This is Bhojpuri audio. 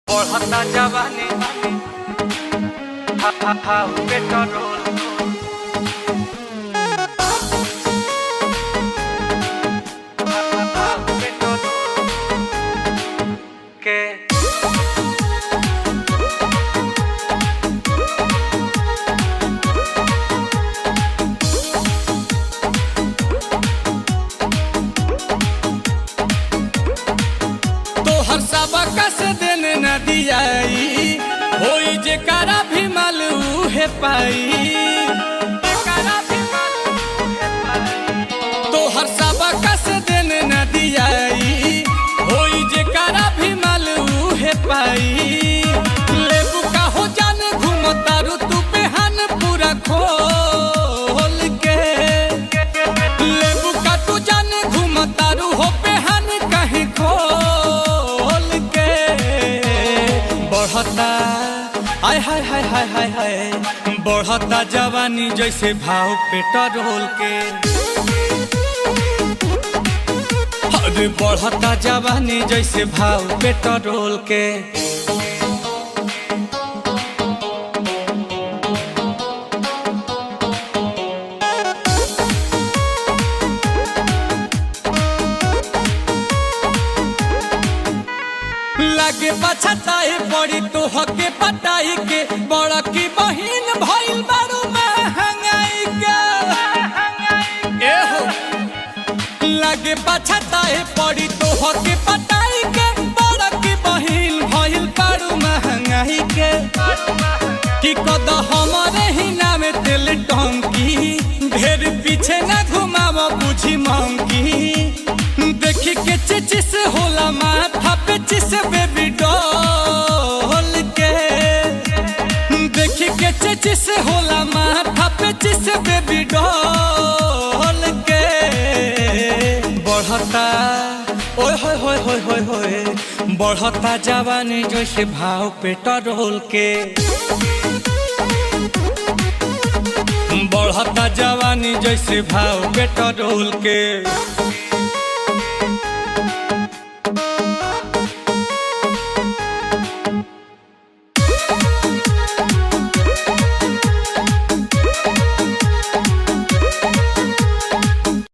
बढ़ता जवानी पेट्रोल के तोहर सबका से देने न दियाई होई जे करा भी माल उहे पाई। तोहर सबका से देने न दियाई होई जे करा भी माल उहे पाई। लेबू का हो जाने घूमतारू तू बेहान पूरा खोल के। लेबू का तू जाने घूमतारू हो बेहान कहीं खोल के। बढ़ता आय हाय हाय हाय हाय हाय बढ़ता जवानी जैसे भाव पेट्रोल के। अरे बढ़ता जवानी जैसे भाव पेट्रोल के। लागे पछताए पड़ी तो हके पटाई के बड़ा की बहिन भइल बारू महंगाई के। एहो लागे पछताए पड़ी तो हके पटाई के बड़ा की बहिन भइल बारू महंगाई के। कि कद हमारे ही नाम तेल टंकी ढेर पीछे न घुमाव बुझी मंकी। देखी के चिचिस होला माथा पे चिस बेबी डॉल के। देखी के चिचिस होला माथा पे चिस बेबी डॉल के। बढ़ता ओए होए होए होए होए होए बढ़ता जवानी जैसे भाव पेट्रोल के। बढ़ता जवानी जैसे भाव पेट्रोल के।